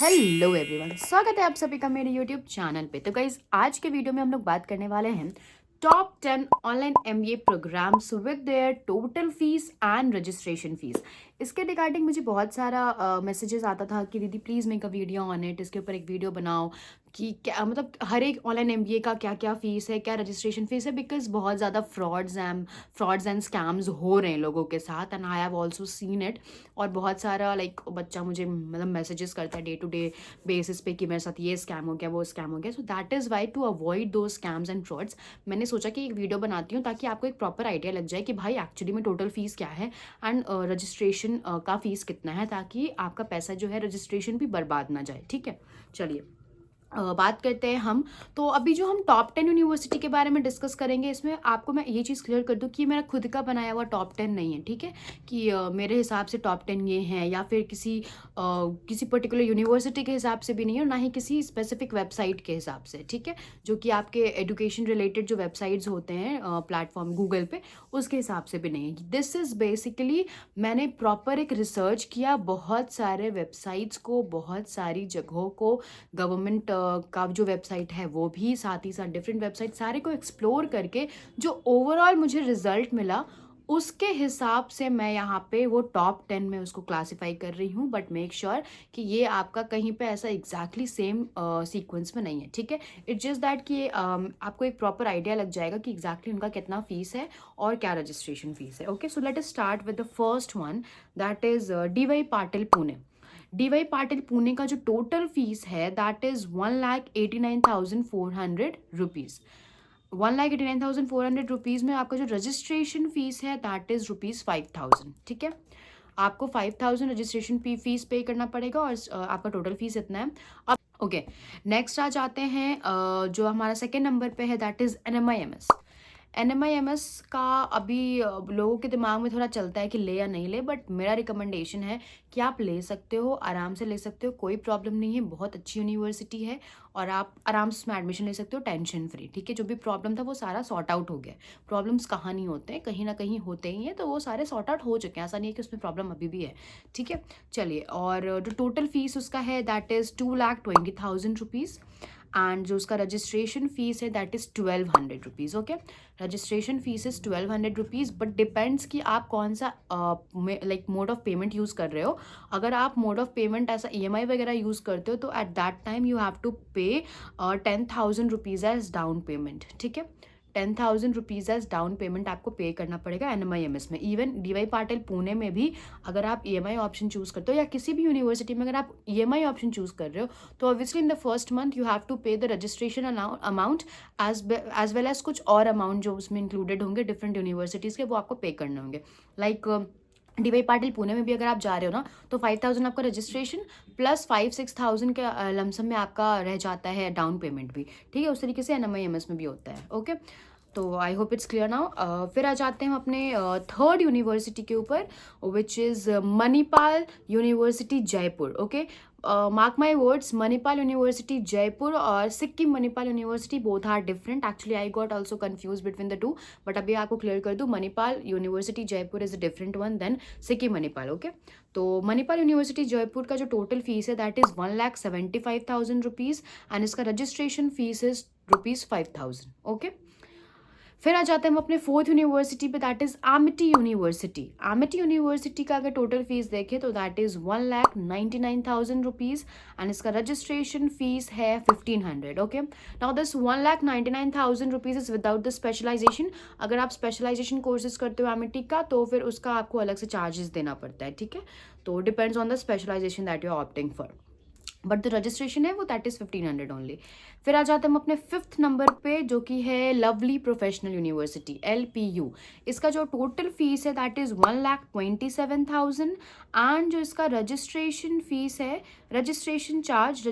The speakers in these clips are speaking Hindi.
हेलो एवरीवन, स्वागत है आप सभी का मेरे यूट्यूब चैनल पे। तो गाइज आज के वीडियो में हम लोग बात करने वाले हैं top 10 online MBA programmes with their total fees and registration fees. इसके रिगार्डिंग मुझे बहुत सारा मैसेजेस आता था कि दीदी please make a video on it, इसके ऊपर एक वीडियो बनाओ कि क्या मतलब हर एक ऑनलाइन एमबीए का क्या क्या फ़ीस है, क्या रजिस्ट्रेशन फ़ीस है, बिकॉज बहुत ज़्यादा फ्रॉड्स एंड स्कैम्स हो रहे हैं लोगों के साथ and I have also seen it. और बहुत सारा बच्चा मुझे मतलब मैसेजेस करता है डे टू डे बेसिस पे कि मेरे साथ ये स्कैम हो गया, वो स्कैम हो गया। So that is why to avoid those scams and frauds मैंने सोचा कि एक वीडियो बनाती हूँ ताकि आपको एक प्रॉपर आइडिया लग जाए कि भाई एक्चुअली में टोटल फीस क्या है एंड रजिस्ट्रेशन का फीस कितना है, ताकि आपका पैसा जो है रजिस्ट्रेशन भी बर्बाद ना जाए। ठीक है, चलिए बात करते हैं हम। तो अभी जो हम टॉप 10 यूनिवर्सिटी के बारे में डिस्कस करेंगे, इसमें आपको मैं ये चीज़ क्लियर कर दूं कि मेरा खुद का बनाया हुआ टॉप 10 नहीं है। ठीक है, कि मेरे हिसाब से टॉप 10 ये हैं, या फिर किसी पर्टिकुलर यूनिवर्सिटी के हिसाब से भी नहीं है, और ना ही किसी स्पेसिफिक वेबसाइट के हिसाब से। ठीक है, जो कि आपके एजुकेशन रिलेटेड जो वेबसाइट्स होते हैं प्लेटफॉर्म गूगल पे, उसके हिसाब से भी नहीं है। दिस इज़ बेसिकली मैंने प्रॉपर एक रिसर्च किया, बहुत सारे वेबसाइट्स को, बहुत सारी जगहों को, गवर्नमेंट का जो वेबसाइट है वो भी, साथ ही साथ डिफरेंट वेबसाइट सारे को एक्सप्लोर करके जो ओवरऑल मुझे रिजल्ट मिला, उसके हिसाब से मैं यहाँ पे वो टॉप 10 में उसको क्लासीफाई कर रही हूँ। बट मेक श्योर कि ये आपका कहीं पे ऐसा एग्जैक्टली सेम सीक्वेंस में नहीं है। ठीक है, इट्स जस्ट दैट कि आपको एक प्रॉपर आइडिया लग जाएगा कि एग्जैक्टली उनका कितना फीस है और क्या रजिस्ट्रेशन फीस है। Okay, so let us start with the first one, that is DY Patil Pune. DY Patil Pune का जो टोटल फीस है दैट इज 1,89,400 रुपीज़। 1,89,400 रुपीज़ में आपका जो रजिस्ट्रेशन फीस है दैट इज ₹5,000। ठीक है, आपको 5,000 रजिस्ट्रेशन फीस पे करना पड़ेगा और आपका टोटल फीस इतना है। अब ओके, नेक्स्ट आ जाते हैं जो हमारा सेकेंड नंबर पे है दैट इज NMIMS। NMIMS का अभी लोगों के दिमाग में थोड़ा चलता है कि ले या नहीं ले, बट मेरा रिकमेंडेशन है कि आप ले सकते हो, आराम से ले सकते हो, कोई प्रॉब्लम नहीं है। बहुत अच्छी यूनिवर्सिटी है और आप आराम से उसमें एडमिशन ले सकते हो टेंशन फ्री। ठीक है, जो भी प्रॉब्लम था वो सारा सॉर्ट आउट हो गया। प्रॉब्लम्स कहाँ नहीं होते हैं, कहीं ना कहीं होते ही हैं, तो वो सारे सॉर्ट आउट हो चुके हैं, ऐसा नहीं है कि उसमें प्रॉब्लम अभी भी है। ठीक है, चलिए, और जो टोटल फीस उसका है दैट इज़ 2,20,000 रुपीज़ एंड जो उसका रजिस्ट्रेशन फीस है that is 1,200 rupees. Okay, registration fees is 1,200 rupees, but depends कि आप कौन सा मोड ऑफ पेमेंट यूज़ कर रहे हो। अगर आप मोड ऑफ पेमेंट ऐसा EMI वगैरह यूज़ करते हो तो at that time you have to pay 10,000 rupees as down payment. ठीक है, 10,000 रुपीज़ एज डाउन पेमेंट आपको पे करना पड़ेगा NMIMS में। इवन DY पाटिल पुणे में भी अगर आप EMI ऑप्शन चूज़ करते हो, या किसी भी यूनिवर्सिटी में अगर आप EMI ऑप्शन चूज़ कर रहे हो, तो obviously in the first month you have to pay the registration amount as well as कुछ और अमाउंट जो उसमें इंक्लूडेड होंगे डिफरेंट यूनिवर्सिटीज़ के, वो आपको पे करने होंगे। DY पाटिल पुणे में भी अगर आप जा रहे हो ना, तो 5,000 आपका रजिस्ट्रेशन प्लस 5-6,000 के लमसम में आपका रह जाता है डाउन पेमेंट भी। ठीक है, उस तरीके से NMIMS में भी होता है। ओके, तो I hope it's clear now. फिर आ जाते हैं हम अपने थर्ड यूनिवर्सिटी के ऊपर, which is Manipal university Jaipur. Okay, mark my words, Manipal university Jaipur और Sikkim Manipal university both are different. Actually I got also confuse between the two, but अभी आपको क्लियर कर दूँ, Manipal university Jaipur is a different one then Sikkim Manipal. Okay, तो मणिपाल यूनिवर्सिटी जयपुर का जो टोटल फीस है दैट इज़ 1,75,000 रुपीज़ एंड इसका रजिस्ट्रेशन फीस इज ₹5,000। ओके, फिर आ जाते हैं हम अपने फोर्थ यूनिवर्सिटी पे that is Amity university. Amity university का अगर टोटल फीस देखें तो दैट इज 1,99,000 रुपीज़ एंड इसका रजिस्ट्रेशन फीस है 1,500। Okay, now this 1,99,000 rupees is without the specialisation. अगर आप स्पेशलाइजेशन कोर्सेज करते हो आमिटी का, तो फिर उसका आपको अलग से चार्जेस देना पड़ता है। ठीक है, तो depends on the specialisation that you are opting for, but the registration है वो दैट इज़ 1,500 ओनली। फिर आ जाते हैं हम अपने फिफ्थ नंबर पे, जो कि है लवली प्रोफेशनल यूनिवर्सिटी LPU। इसका जो टोटल फीस है दैट इज़ 1,27,000 एंड जो इसका रजिस्ट्रेशन फीस है, registration charge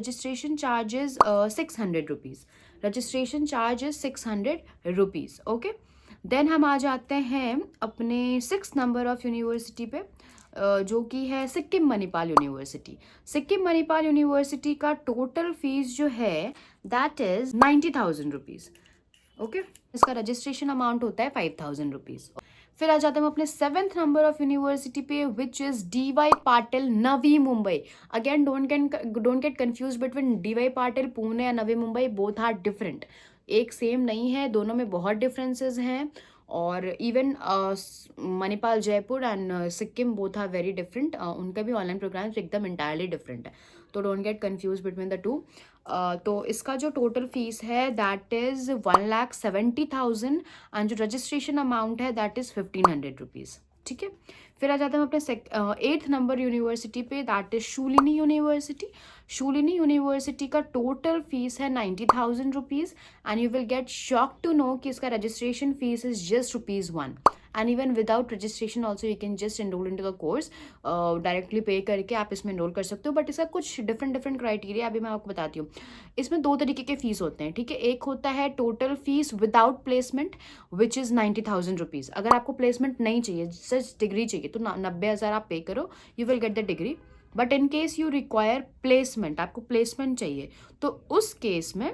is 600 rupees. Registration charge is 600 rupees. Okay, then हम आ जाते हैं अपने सिक्स नंबर ऑफ यूनिवर्सिटी पे, जो कि है सिक्किम मणिपाल यूनिवर्सिटी। सिक्किम मणिपाल यूनिवर्सिटी का टोटल फीस जो है दैट इज 90,000 रुपीज़। ओके, इसका रजिस्ट्रेशन अमाउंट होता है 5,000 रुपीज़। फिर आ जाते हैं हम अपने 7th नंबर ऑफ यूनिवर्सिटी पे, which is DY Patil Navi Mumbai. Again don't get confuse between DY Patil Pune या Navi Mumbai, both are different. एक सेम नहीं है, दोनों में बहुत डिफरेंसेस हैं। और even Manipal Jaipur and Sikkim both are very different, उनका भी ऑनलाइन प्रोग्राम्स एकदम इंटायरली डिफरेंट है, तो don't get confuse between the two. तो इसका जो टोटल फीस है दैट इज़ 1,70,000 एंड जो रजिस्ट्रेशन अमाउंट है दैट इज़ 1,500 रुपीज़। ठीक है, फिर आ जाते हैं हम अपने 8th नंबर यूनिवर्सिटी पे, that is Shoolini university. Shoolini university का टोटल फीस है 90,000 rupees and you will get shock to know कि इसका registration fees is just ₹1 and even without registration also you can just enrol in to the course, directly pay करके आप इसमें एनरोल कर सकते हो। बट इसका कुछ डिफरेंट क्राइटेरिया अभी मैं आपको बताती हूँ। इसमें 2 तरीके के फीस होते हैं, ठीक है। एक होता है total fees without placement which is 90,000 rupees. अगर आपको प्लेसमेंट नहीं चाहिए, सिर्फ डिग्री चाहिए, तो 90,000 आप पे करो, you will get the degree. But in case you require placement, आपको प्लेसमेंट चाहिए, तो उस केस में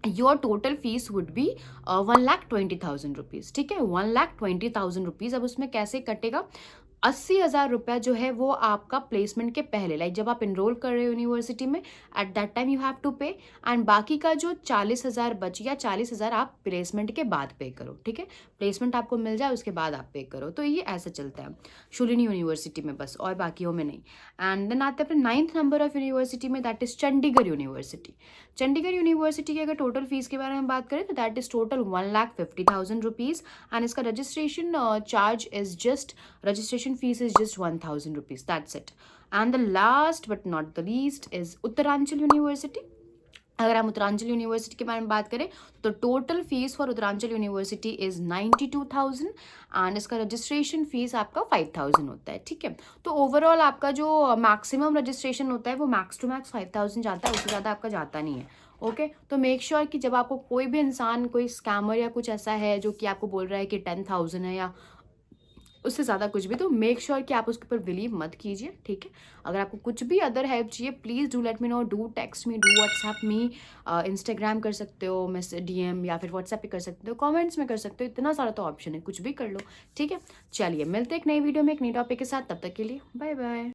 your total fees would be 1,20,000 rupees. ठीक है, 1,20,000 रुपीज़। अब उसमें कैसे कटेगा, 80,000 रुपया जो है वो आपका प्लेसमेंट के पहले, लाइक जब आप इनरोल कर रहे हो यूनिवर्सिटी में, at that time you have to pay, and बाकी का जो 40,000 बच गया, 40,000 आप प्लेसमेंट के बाद पे करो। ठीक है, प्लेसमेंट आपको मिल जाए उसके बाद आप पे करो। तो ये ऐसा चलता है शूलिनी यूनिवर्सिटी में बस, और बाकियों में नहीं। एंड देन आते हैं अपने 9th नंबर ऑफ यूनिवर्सिटी में, that is Chandigarh university. Chandigarh university की अगर टोटल फीस के बारे में बात करें तो that is total 1,50,000 rupees and इसका registration charge is just, registration fees is just 1,000 rupees, that's it. And the last but not the least is Uttaranchal university. अगर हम उत्तरांचल यूनिवर्सिटी के बारे में बात करें तो total fees for Uttaranchal university is 92,000 and इसका रजिस्ट्रेशन फीस आपका 5,000 होता है। ठीक है, तो ओवरऑल आपका जो मैक्सिमम रजिस्ट्रेशन होता है वो मैक्स टू मैक्स 5,000 जाता है, उससे ज़्यादा आपका जाता नहीं है। ओके, तो मेक श्योर कि जब आपको कोई भी इंसान, कोई स्कैमर या कुछ ऐसा है जो कि आपको बोल रहा है कि 10,000 है या उससे ज़्यादा कुछ भी, तो मेक श्योर कि आप उसके ऊपर बिलीव मत कीजिए। ठीक है, अगर आपको कुछ भी अदर हेल्प चाहिए please do let me know, do text me, do WhatsApp me, Instagram कर सकते हो, मैसेज DM, या फिर व्हाट्सएप पे कर सकते हो, कमेंट्स में कर सकते हो, इतना सारा तो ऑप्शन है, कुछ भी कर लो। ठीक है, चलिए मिलते हैं एक नई वीडियो में एक नई टॉपिक के साथ, तब तक के लिए बाय बाय।